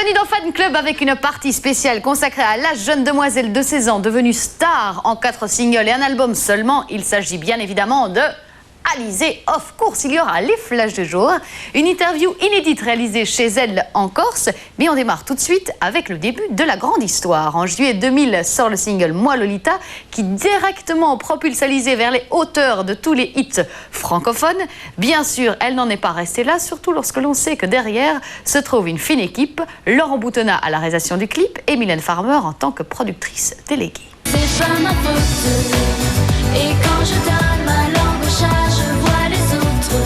Bienvenue dans Fan Club avec une partie spéciale consacrée à la jeune demoiselle de 16 ans devenue star en 4 singles et un album seulement. Il s'agit bien évidemment de Alizée. Of course, il y aura les flashs de jour, une interview inédite réalisée chez elle en Corse. Mais on démarre tout de suite avec le début de la grande histoire. En juillet 2000 sort le single Moi Lolita qui directement propulse Alizée vers les hauteurs de tous les hits francophones. Bien sûr, elle n'en est pas restée là, surtout lorsque l'on sait que derrière se trouve une fine équipe. Laurent Boutonnat à la réalisation du clip et Mylène Farmer en tant que productrice déléguée. C'est pas ma faute. Et quand je donne ma langue au chat, je vois les autres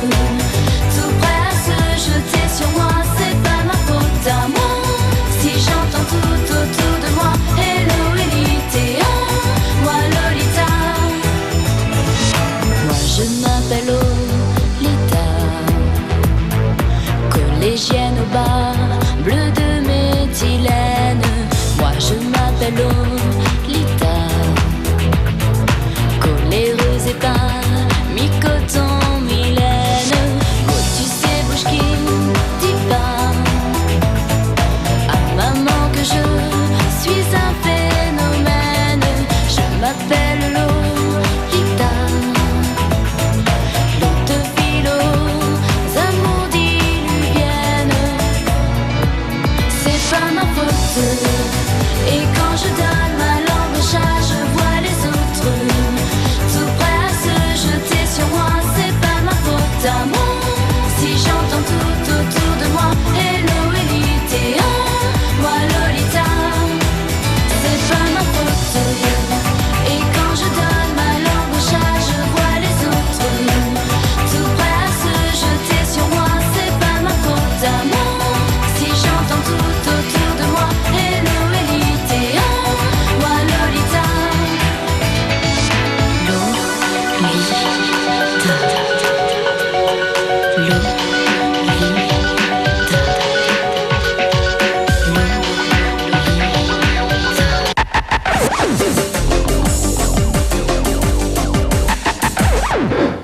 tout prêts à se jeter sur moi. C'est pas ma faute à moi. Si j'entends tout autour de moi, hello Elite, moi Lolita. Moi je m'appelle Lolita, collégienne au bar, bleu de méthylène. Moi je m'appelle Lolita, coléreuse et pas mi-coton, Mylène. Oh tu sais bouge qui dis pas à maman que je suis un phénomène. Je m'appelle Lolita, l'eau de philo, amours diluviennes. C'est pas ma faute. Et quand je donne ma langue au chat, je vois les autres tout prêts à se jeter sur moi. C'est pas ma faute à moi. Si j'entends tout autour de moi, hello Elite, moi Lolita. C'est pas ma faute. Et quand je donne ma langue au chat, je vois les autres tout prêts à se jeter sur moi. C'est pas ma faute à moi. Si j'entends tout autour de moi, hello Elite, moi Lolita.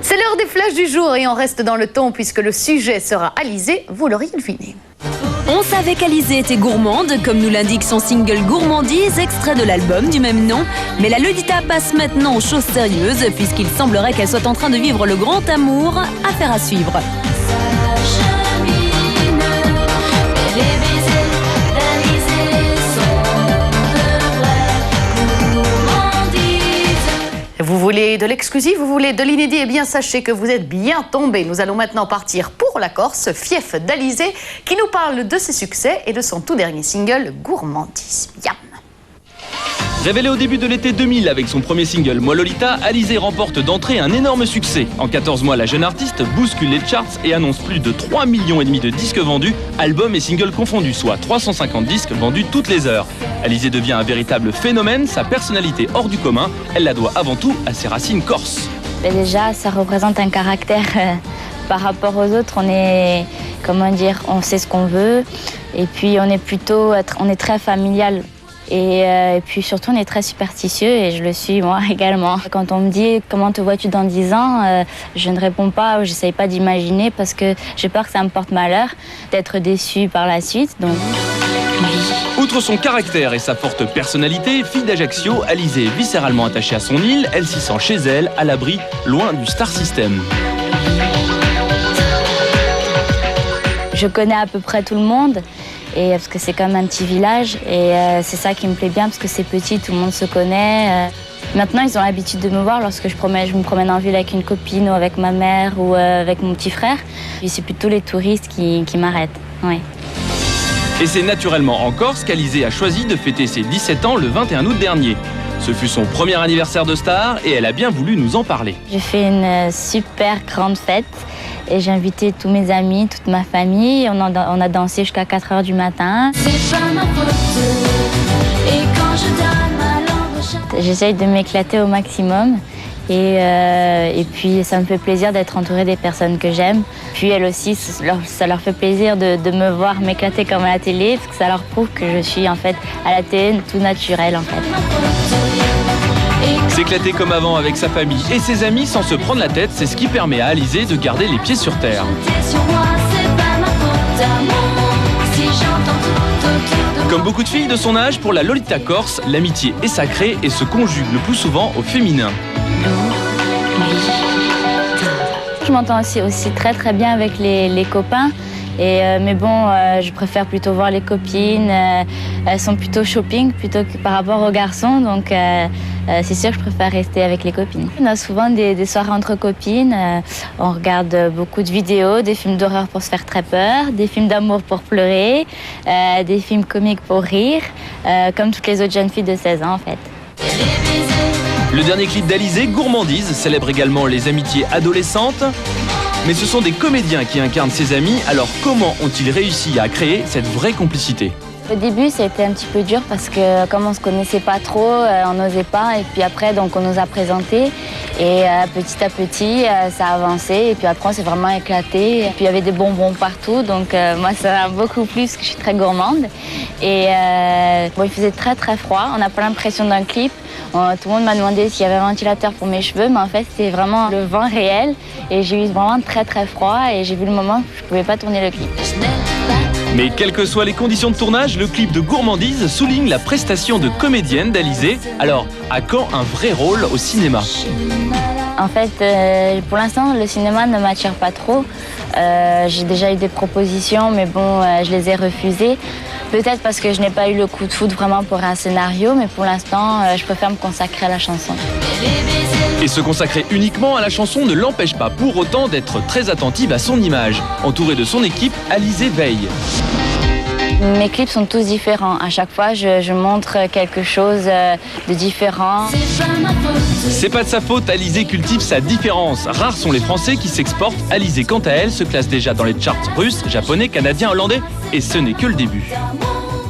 C'est l'heure des flashs du jour et on reste dans le ton puisque le sujet sera Alizée, vous l'auriez deviné. On savait qu'Alizée était gourmande, comme nous l'indique son single Gourmandise, extrait de l'album du même nom. Mais la Lolita passe maintenant aux choses sérieuses, puisqu'il semblerait qu'elle soit en train de vivre le grand amour. Affaire à suivre. Vous voulez de l'exclusif, vous voulez de l'inédit, eh bien sachez que vous êtes bien tombés. Nous allons maintenant partir pour la Corse, fief d'Alizée, qui nous parle de ses succès et de son tout dernier single, Gourmandise. Yam. Révélée au début de l'été 2000 avec son premier single Moi Lolita, Alizée remporte d'entrée un énorme succès. En 14 mois, la jeune artiste bouscule les charts et annonce plus de 3,5 millions de disques vendus, albums et singles confondus, soit 350 disques vendus toutes les heures. Alizée devient un véritable phénomène, sa personnalité hors du commun, elle la doit avant tout à ses racines corses. Mais déjà, ça représente un caractère par rapport aux autres. On est, comment dire, on sait ce qu'on veut et puis on est très familial. Et puis surtout, on est très superstitieux et je le suis moi également. Quand on me dit « Comment te vois-tu dans 10 ans ?» je ne réponds pas, je n'essaye pas d'imaginer parce que j'ai peur que ça me porte malheur d'être déçue par la suite. Donc, oui. Outre son caractère et sa forte personnalité, fille d'Ajaccio, Alizée est viscéralement attachée à son île. Elle s'y sent chez elle, à l'abri, loin du star system. Je connais à peu près tout le monde. Et parce que c'est comme un petit village et c'est ça qui me plaît bien parce que c'est petit, tout le monde se connaît. Maintenant, ils ont l'habitude de me voir lorsque je me promène en ville avec une copine ou avec ma mère ou avec mon petit frère. Et c'est plutôt les touristes qui m'arrêtent. Ouais. Et c'est naturellement en Corse qu'Alizée a choisi de fêter ses 17 ans le 21 août dernier. Ce fut son premier anniversaire de star et elle a bien voulu nous en parler. J'ai fait une super grande fête. Et j'ai invité tous mes amis, toute ma famille. On a dansé jusqu'à 4 h du matin. C'est pas ma faute. Et quand je donne ma langue au chat, j'essaye de m'éclater au maximum. Et puis ça me fait plaisir d'être entourée des personnes que j'aime. Puis elles aussi, ça leur fait plaisir de me voir m'éclater comme à la télé, parce que ça leur prouve que je suis en fait à la télé tout naturel en fait. S'éclater comme avant avec sa famille et ses amis sans se prendre la tête, c'est ce qui permet à Alizée de garder les pieds sur terre. Sur moi, c'est pas ma faute à moi. Si j'entends tout autour Comme beaucoup de filles de son âge, pour la Lolita Corse, l'amitié est sacrée et se conjugue le plus souvent au féminin. Je m'entends aussi très très bien avec les copains. Mais bon, je préfère plutôt voir les copines. Elles sont plutôt shopping plutôt que par rapport aux garçons. Donc c'est sûr que je préfère rester avec les copines. On a souvent des soirées entre copines. On regarde beaucoup de vidéos, des films d'horreur pour se faire très peur, des films d'amour pour pleurer, des films comiques pour rire, comme toutes les autres jeunes filles de 16 ans en fait. Le dernier clip d'Alizé, Gourmandise, célèbre également les amitiés adolescentes. Mais ce sont des comédiens qui incarnent ses amis, alors comment ont-ils réussi à créer cette vraie complicité? Au début, c'était un petit peu dur parce que comme on se connaissait pas trop, on n'osait pas. Et puis après, donc on nous a présentés. Et petit à petit, ça a avancé. Et puis après, on s'est vraiment éclaté. Et puis il y avait des bonbons partout. Donc moi, ça m'a beaucoup plu parce que je suis très gourmande. Et bon, il faisait très très froid. On n'a pas l'impression d'un clip. Tout le monde m'a demandé s'il y avait un ventilateur pour mes cheveux. Mais en fait, c'était vraiment le vent réel. Et j'ai eu vraiment très très froid. Et j'ai vu le moment où je ne pouvais pas tourner le clip. Mais quelles que soient les conditions de tournage, le clip de Gourmandise souligne la prestation de comédienne d'Alizé. Alors, à quand un vrai rôle au cinéma? En fait, pour l'instant, le cinéma ne m'attire pas trop. J'ai déjà eu des propositions, mais bon, je les ai refusées. Peut-être parce que je n'ai pas eu le coup de foudre vraiment pour un scénario, mais pour l'instant, je préfère me consacrer à la chanson. Et se consacrer uniquement à la chanson ne l'empêche pas pour autant d'être très attentive à son image. Entourée de son équipe, Alizé veille. Mes clips sont tous différents. À chaque fois, je montre quelque chose de différent. C'est pas de sa faute, Alizé cultive sa différence. Rares sont les Français qui s'exportent. Alizé, quant à elle, se classe déjà dans les charts russes, japonais, canadiens, hollandais. Et ce n'est que le début.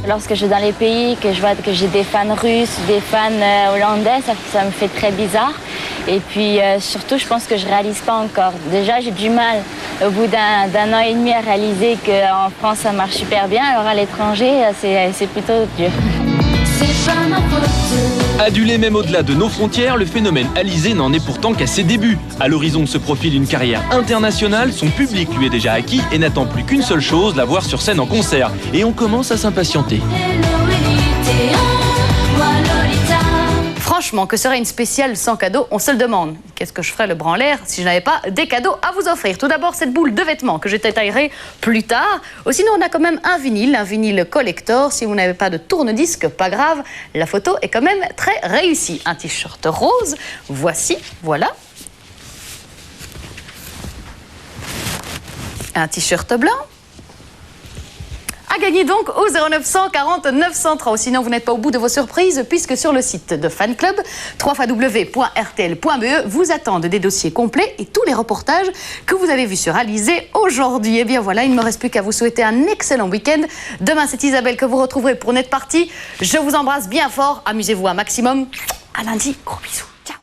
Lorsque je vais dans les pays, que je vois que j'ai des fans russes, des fans hollandais, ça me fait très bizarre. Et puis surtout, je pense que je réalise pas encore. Déjà, j'ai du mal au bout d'un an et demi à réaliser qu'en France, ça marche super bien. Alors à l'étranger, c'est plutôt dur. Adulé même au-delà de nos frontières, le phénomène Alizé n'en est pourtant qu'à ses débuts. À l'horizon se profile une carrière internationale, son public lui est déjà acquis et n'attend plus qu'une seule chose, la voir sur scène en concert. Et on commence à s'impatienter. Franchement, que serait une spéciale sans cadeau? On se le demande. Qu'est-ce que je ferais le branleur si je n'avais pas des cadeaux à vous offrir? Tout d'abord, cette boule de vêtements que je détaillerai plus tard. Sinon, on a quand même un vinyle collector. Si vous n'avez pas de tourne-disque, pas grave. La photo est quand même très réussie. Un t-shirt rose. Voici, voilà. Un t-shirt blanc. À gagner donc au 0900 40 903. Sinon, vous n'êtes pas au bout de vos surprises puisque sur le site de Fan Club, www.rtl.be, vous attendent des dossiers complets et tous les reportages que vous avez vus sur Alizé aujourd'hui. Et bien voilà, il ne me reste plus qu'à vous souhaiter un excellent week-end. Demain, c'est Isabelle que vous retrouverez pour Net Party. Je vous embrasse bien fort. Amusez-vous un maximum. À lundi. Gros bisous.